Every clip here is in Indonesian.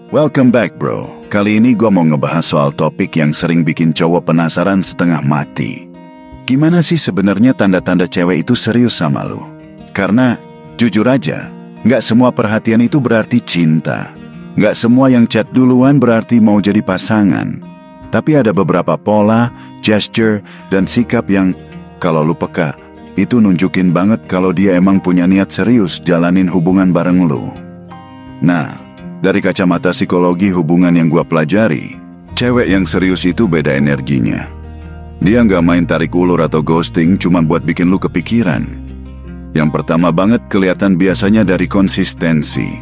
Welcome back bro. Kali ini gue mau ngebahas soal topik yang sering bikin cowok penasaran setengah mati. Gimana sih sebenarnya tanda-tanda cewek itu serius sama lu? Karena jujur aja, gak semua perhatian itu berarti cinta. Gak semua yang chat duluan berarti mau jadi pasangan. Tapi ada beberapa pola, gesture, dan sikap yang kalau lu peka, itu nunjukin banget kalau dia emang punya niat serius jalanin hubungan bareng lu. Nah, dari kacamata psikologi hubungan yang gua pelajari, cewek yang serius itu beda energinya. Dia nggak main tarik ulur atau ghosting cuma buat bikin lu kepikiran. Yang pertama banget kelihatan biasanya dari konsistensi.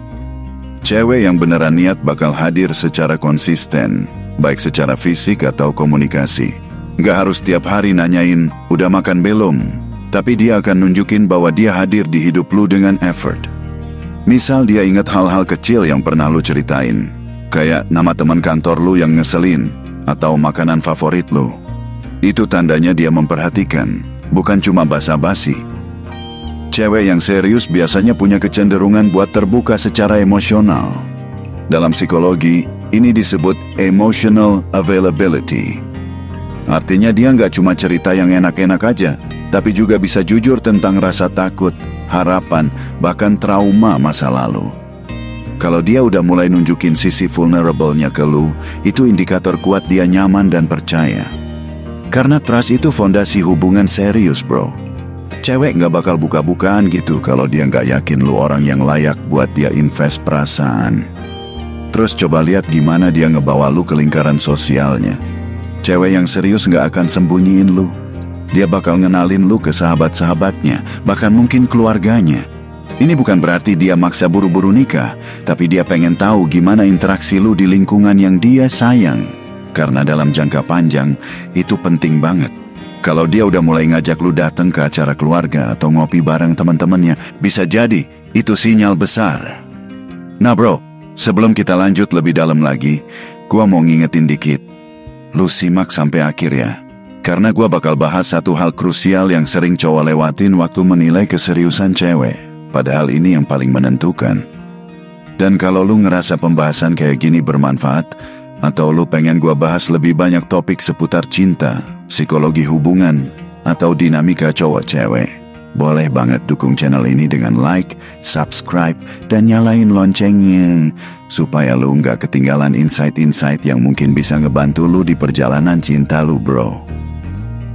Cewek yang beneran niat bakal hadir secara konsisten, baik secara fisik atau komunikasi. Nggak harus tiap hari nanyain, udah makan belum? Tapi dia akan nunjukin bahwa dia hadir di hidup lu dengan effort. Misal dia ingat hal-hal kecil yang pernah lu ceritain, kayak nama teman kantor lu yang ngeselin, atau makanan favorit lu. Itu tandanya dia memperhatikan, bukan cuma basa-basi. Cewek yang serius biasanya punya kecenderungan buat terbuka secara emosional. Dalam psikologi, ini disebut emotional availability. Artinya dia nggak cuma cerita yang enak-enak aja, tapi juga bisa jujur tentang rasa takut, harapan, bahkan trauma masa lalu. Kalau dia udah mulai nunjukin sisi vulnerable-nya ke lu, itu indikator kuat dia nyaman dan percaya. Karena trust itu fondasi hubungan serius, bro. Cewek gak bakal buka-bukaan gitu kalau dia gak yakin lu orang yang layak buat dia invest perasaan. Terus coba lihat gimana dia ngebawa lu ke lingkaran sosialnya. Cewek yang serius gak akan sembunyiin lu. Dia bakal ngenalin lu ke sahabat-sahabatnya, bahkan mungkin keluarganya. Ini bukan berarti dia maksa buru-buru nikah, tapi dia pengen tahu gimana interaksi lu di lingkungan yang dia sayang. Karena dalam jangka panjang, itu penting banget. Kalau dia udah mulai ngajak lu datang ke acara keluarga atau ngopi bareng teman-temannya, bisa jadi itu sinyal besar. Nah bro, sebelum kita lanjut lebih dalam lagi, gua mau ngingetin dikit. Lu simak sampai akhir ya. Karena gue bakal bahas satu hal krusial yang sering cowok lewatin waktu menilai keseriusan cewek. Padahal ini yang paling menentukan. Dan kalau lu ngerasa pembahasan kayak gini bermanfaat, atau lu pengen gue bahas lebih banyak topik seputar cinta, psikologi hubungan, atau dinamika cowok cewek, boleh banget dukung channel ini dengan like, subscribe, dan nyalain loncengnya, supaya lu nggak ketinggalan insight-insight yang mungkin bisa ngebantu lu di perjalanan cinta lu bro.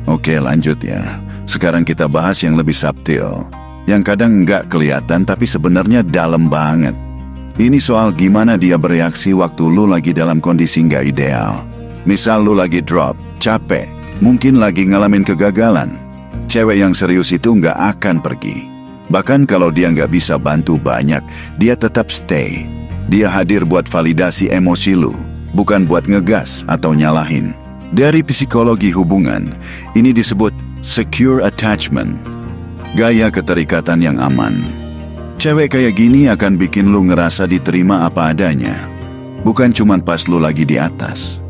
Oke lanjut ya, sekarang kita bahas yang lebih subtil, yang kadang nggak kelihatan tapi sebenarnya dalam banget. Ini soal gimana dia bereaksi waktu lu lagi dalam kondisi nggak ideal. Misal lu lagi drop, capek, mungkin lagi ngalamin kegagalan. Cewek yang serius itu nggak akan pergi. Bahkan kalau dia nggak bisa bantu banyak, dia tetap stay. Dia hadir buat validasi emosi lu, bukan buat ngegas atau nyalahin. Dari psikologi hubungan, ini disebut secure attachment, gaya keterikatan yang aman. Cewek kayak gini akan bikin lu ngerasa diterima apa adanya, bukan cuma pas lu lagi di atas.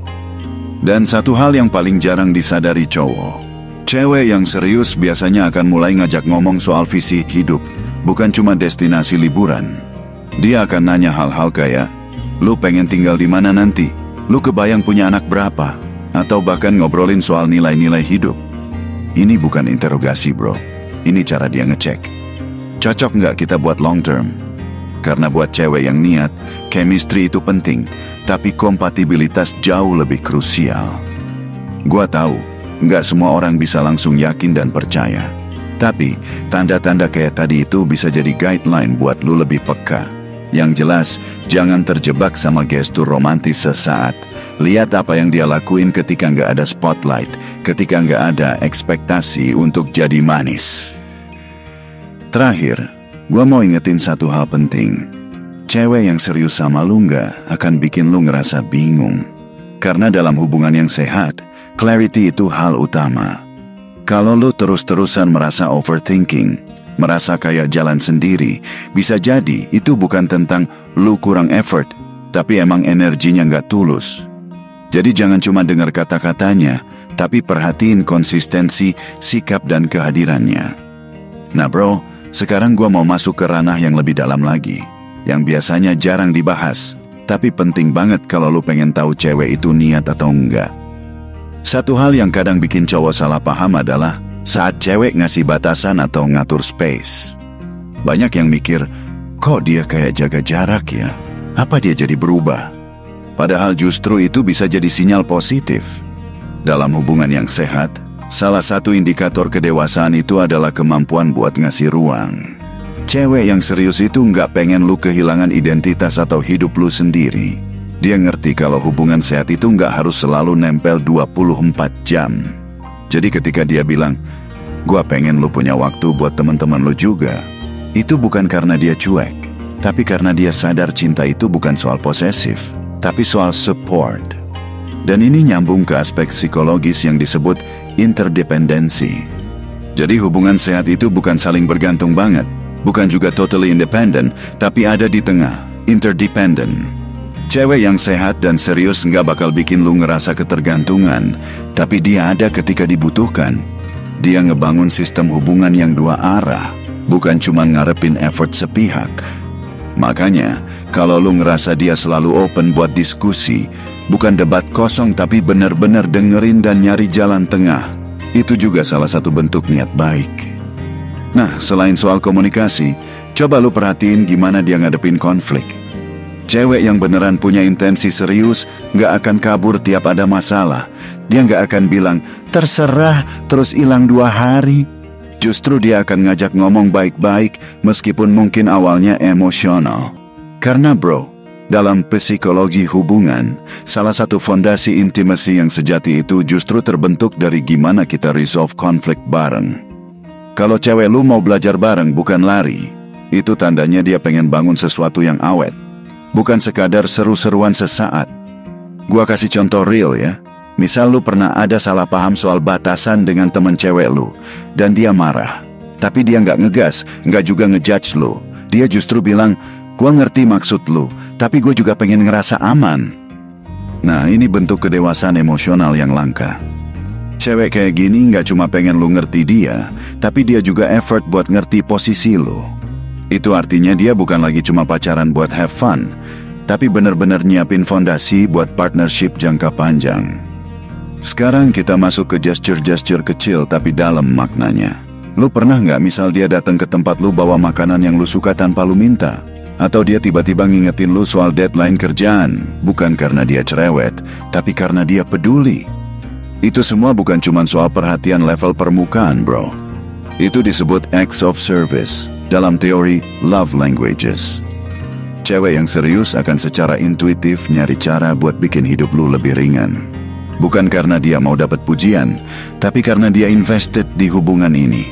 Dan satu hal yang paling jarang disadari cowok, cewek yang serius biasanya akan mulai ngajak ngomong soal visi hidup, bukan cuma destinasi liburan. Dia akan nanya hal-hal kayak, lu pengen tinggal di mana nanti? Lu kebayang punya anak berapa? Atau bahkan ngobrolin soal nilai-nilai hidup. Ini bukan interogasi bro, ini cara dia ngecek. Cocok nggak kita buat long term? Karena buat cewek yang niat, chemistry itu penting, tapi kompatibilitas jauh lebih krusial. Gua tahu, nggak semua orang bisa langsung yakin dan percaya. Tapi, tanda-tanda kayak tadi itu bisa jadi guideline buat lu lebih peka. Yang jelas, jangan terjebak sama gestur romantis sesaat. Lihat apa yang dia lakuin ketika nggak ada spotlight, ketika nggak ada ekspektasi untuk jadi manis. Terakhir, gua mau ingetin satu hal penting. Cewek yang serius sama lu nggak akan bikin lu ngerasa bingung. Karena dalam hubungan yang sehat, clarity itu hal utama. Kalau lu terus-terusan merasa overthinking, merasa kayak jalan sendiri, bisa jadi itu bukan tentang lu kurang effort, tapi emang energinya nggak tulus. Jadi jangan cuma dengar kata-katanya, tapi perhatiin konsistensi, sikap, dan kehadirannya. Nah bro, sekarang gua mau masuk ke ranah yang lebih dalam lagi, yang biasanya jarang dibahas, tapi penting banget kalau lu pengen tahu cewek itu niat atau enggak. Satu hal yang kadang bikin cowok salah paham adalah saat cewek ngasih batasan atau ngatur space. Banyak yang mikir, kok dia kayak jaga jarak ya? Apa dia jadi berubah? Padahal justru itu bisa jadi sinyal positif. Dalam hubungan yang sehat, salah satu indikator kedewasaan itu adalah kemampuan buat ngasih ruang. Cewek yang serius itu nggak pengen lu kehilangan identitas atau hidup lu sendiri. Dia ngerti kalau hubungan sehat itu nggak harus selalu nempel 24 jam. Jadi ketika dia bilang, gua pengen lu punya waktu buat teman-teman lu juga, itu bukan karena dia cuek, tapi karena dia sadar cinta itu bukan soal posesif, tapi soal support. Dan ini nyambung ke aspek psikologis yang disebut interdependensi. Jadi hubungan sehat itu bukan saling bergantung banget, bukan juga totally independent, tapi ada di tengah, interdependent. Cewek yang sehat dan serius nggak bakal bikin lu ngerasa ketergantungan, tapi dia ada ketika dibutuhkan. Dia ngebangun sistem hubungan yang dua arah, bukan cuma ngarepin effort sepihak. Makanya, kalau lu ngerasa dia selalu open buat diskusi, bukan debat kosong tapi benar-benar dengerin dan nyari jalan tengah, itu juga salah satu bentuk niat baik. Nah, selain soal komunikasi, coba lu perhatiin gimana dia ngadepin konflik. Cewek yang beneran punya intensi serius gak akan kabur tiap ada masalah. Dia gak akan bilang, terserah, terus hilang 2 hari. Justru dia akan ngajak ngomong baik-baik meskipun mungkin awalnya emosional. Karena bro, dalam psikologi hubungan, salah satu fondasi intimacy yang sejati itu justru terbentuk dari gimana kita resolve konflik bareng. Kalau cewek lu mau belajar bareng bukan lari, itu tandanya dia pengen bangun sesuatu yang awet, bukan sekadar seru-seruan sesaat. Gua kasih contoh real ya. Misal lu pernah ada salah paham soal batasan dengan temen cewek lu, dan dia marah. Tapi dia nggak ngegas, nggak juga ngejudge lu. Dia justru bilang, gua ngerti maksud lu, tapi gue juga pengen ngerasa aman. Nah, ini bentuk kedewasaan emosional yang langka. Cewek kayak gini nggak cuma pengen lu ngerti dia, tapi dia juga effort buat ngerti posisi lu. Itu artinya dia bukan lagi cuma pacaran buat have fun, tapi benar-benar nyiapin fondasi buat partnership jangka panjang. Sekarang kita masuk ke gesture-gesture kecil tapi dalam maknanya. Lu pernah nggak misal dia datang ke tempat lu bawa makanan yang lu suka tanpa lu minta? Atau dia tiba-tiba ngingetin lu soal deadline kerjaan, bukan karena dia cerewet, tapi karena dia peduli. Itu semua bukan cuma soal perhatian level permukaan, bro. Itu disebut acts of service dalam teori love languages. Cewek yang serius akan secara intuitif nyari cara buat bikin hidup lu lebih ringan. Bukan karena dia mau dapat pujian, tapi karena dia invested di hubungan ini.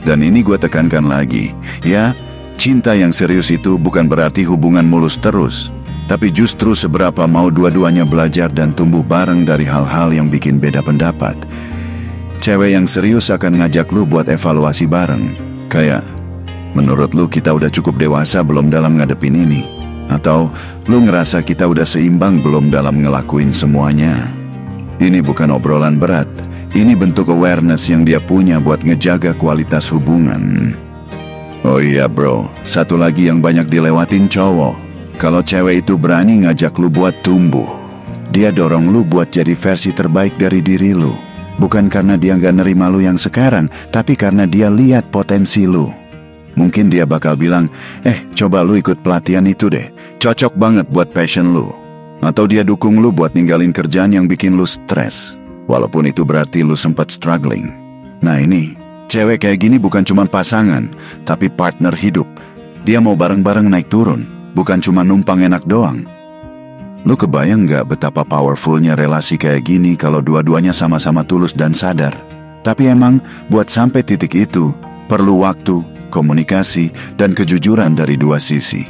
Dan ini gue tekankan lagi, ya, cinta yang serius itu bukan berarti hubungan mulus terus, tapi justru seberapa mau dua-duanya belajar dan tumbuh bareng dari hal-hal yang bikin beda pendapat. Cewek yang serius akan ngajak lu buat evaluasi bareng. Kayak, menurut lu kita udah cukup dewasa belum dalam ngadepin ini? Atau, lu ngerasa kita udah seimbang belum dalam ngelakuin semuanya? Ini bukan obrolan berat. Ini bentuk awareness yang dia punya buat ngejaga kualitas hubungan. Oh iya bro, satu lagi yang banyak dilewatin cowok. Kalau cewek itu berani ngajak lu buat tumbuh, dia dorong lu buat jadi versi terbaik dari diri lu. Bukan karena dia gak nerima lu yang sekarang, tapi karena dia lihat potensi lu. Mungkin dia bakal bilang, coba lu ikut pelatihan itu deh, cocok banget buat passion lu. Atau dia dukung lu buat ninggalin kerjaan yang bikin lu stres, walaupun itu berarti lu sempat struggling. Nah ini, cewek kayak gini bukan cuma pasangan, tapi partner hidup. Dia mau bareng-bareng naik turun, bukan cuma numpang enak doang. Lu kebayang gak betapa powerfulnya relasi kayak gini kalau dua-duanya sama-sama tulus dan sadar? Tapi emang buat sampai titik itu, perlu waktu, komunikasi, dan kejujuran dari dua sisi.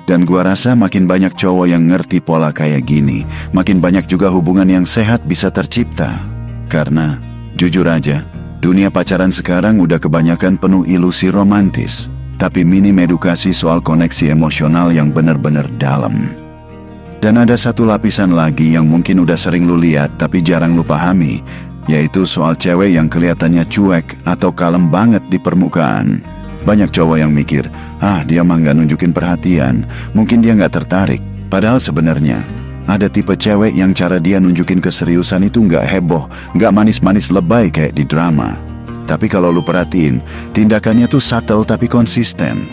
Dan gua rasa makin banyak cowok yang ngerti pola kayak gini, makin banyak juga hubungan yang sehat bisa tercipta. Karena, jujur aja, dunia pacaran sekarang udah kebanyakan penuh ilusi romantis, tapi minim edukasi soal koneksi emosional yang benar-benar dalam. Dan ada satu lapisan lagi yang mungkin udah sering lu lihat tapi jarang lu pahami, yaitu soal cewek yang kelihatannya cuek atau kalem banget di permukaan. Banyak cowok yang mikir, dia mah gak nunjukin perhatian, mungkin dia gak tertarik. Padahal sebenarnya ada tipe cewek yang cara dia nunjukin keseriusan itu nggak heboh, nggak manis-manis lebay kayak di drama. Tapi kalau lu perhatiin, tindakannya tuh subtle tapi konsisten.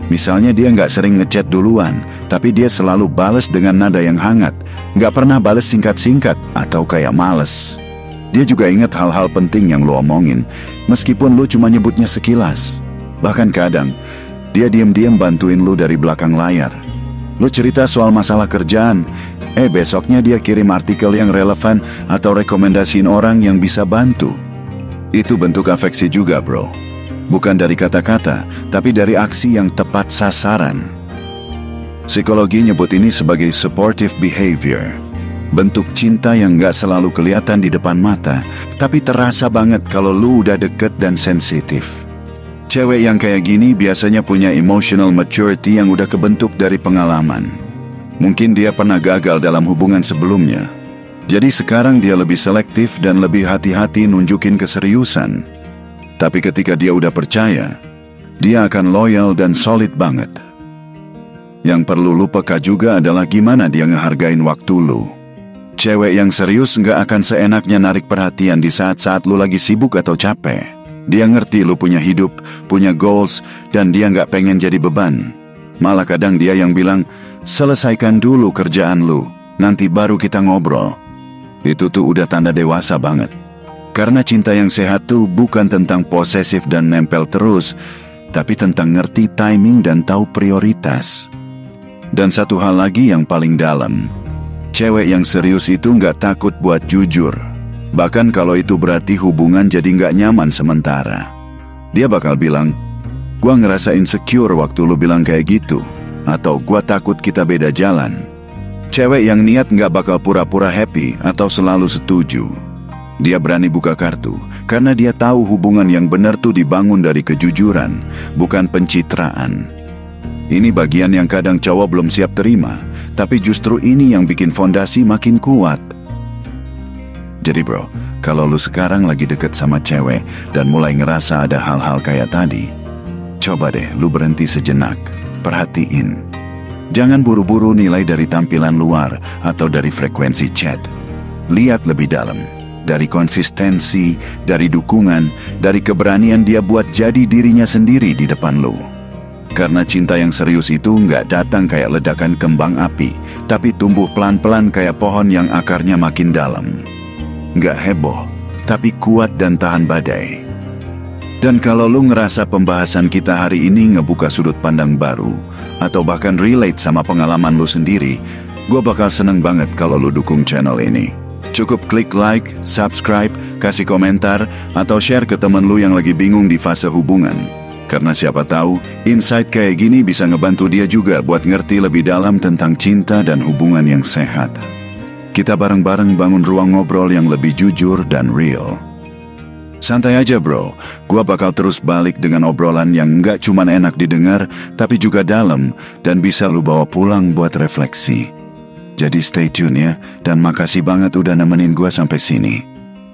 Misalnya dia nggak sering ngechat duluan, tapi dia selalu bales dengan nada yang hangat, nggak pernah bales singkat-singkat atau kayak males. Dia juga ingat hal-hal penting yang lu omongin, meskipun lu cuma nyebutnya sekilas. Bahkan kadang, dia diam-diam bantuin lu dari belakang layar. Lu cerita soal masalah kerjaan, besoknya dia kirim artikel yang relevan atau rekomendasiin orang yang bisa bantu. Itu bentuk afeksi juga, bro. Bukan dari kata-kata, tapi dari aksi yang tepat sasaran. Psikologi nyebut ini sebagai supportive behavior. Bentuk cinta yang gak selalu kelihatan di depan mata, tapi terasa banget kalau lu udah deket dan sensitif. Cewek yang kayak gini biasanya punya emotional maturity yang udah kebentuk dari pengalaman. Mungkin dia pernah gagal dalam hubungan sebelumnya. Jadi sekarang dia lebih selektif dan lebih hati-hati nunjukin keseriusan. Tapi ketika dia udah percaya, dia akan loyal dan solid banget. Yang perlu lu peka juga adalah gimana dia ngehargain waktu lu. Cewek yang serius nggak akan seenaknya narik perhatian di saat-saat lu lagi sibuk atau capek. Dia ngerti lu punya hidup, punya goals, dan dia nggak pengen jadi beban. Malah kadang dia yang bilang, selesaikan dulu kerjaan lu, nanti baru kita ngobrol. Itu tuh udah tanda dewasa banget. Karena cinta yang sehat tuh bukan tentang posesif dan nempel terus, tapi tentang ngerti timing dan tahu prioritas. Dan satu hal lagi yang paling dalam, cewek yang serius itu nggak takut buat jujur. Bahkan kalau itu berarti hubungan jadi nggak nyaman sementara. Dia bakal bilang, gua ngerasa insecure waktu lu bilang kayak gitu. Atau gua takut kita beda jalan. Cewek yang niat nggak bakal pura-pura happy atau selalu setuju. Dia berani buka kartu, karena dia tahu hubungan yang benar tuh dibangun dari kejujuran, bukan pencitraan. Ini bagian yang kadang cowok belum siap terima, tapi justru ini yang bikin fondasi makin kuat. Jadi bro, kalau lu sekarang lagi deket sama cewek dan mulai ngerasa ada hal-hal kayak tadi, coba deh lu berhenti sejenak, perhatiin. Jangan buru-buru nilai dari tampilan luar atau dari frekuensi chat. Lihat lebih dalam, dari konsistensi, dari dukungan, dari keberanian dia buat jadi dirinya sendiri di depan lu. Karena cinta yang serius itu nggak datang kayak ledakan kembang api, tapi tumbuh pelan-pelan kayak pohon yang akarnya makin dalam. Nggak heboh, tapi kuat dan tahan badai. Dan kalau lu ngerasa pembahasan kita hari ini ngebuka sudut pandang baru, atau bahkan relate sama pengalaman lu sendiri, gue bakal seneng banget kalau lu dukung channel ini. Cukup klik like, subscribe, kasih komentar, atau share ke temen lu yang lagi bingung di fase hubungan. Karena siapa tahu, insight kayak gini bisa ngebantu dia juga buat ngerti lebih dalam tentang cinta dan hubungan yang sehat. Kita bareng-bareng bangun ruang ngobrol yang lebih jujur dan real. Santai aja bro, gua bakal terus balik dengan obrolan yang nggak cuman enak didengar, tapi juga dalam dan bisa lu bawa pulang buat refleksi. Jadi stay tune ya, dan makasih banget udah nemenin gua sampai sini.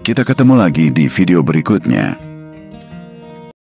Kita ketemu lagi di video berikutnya.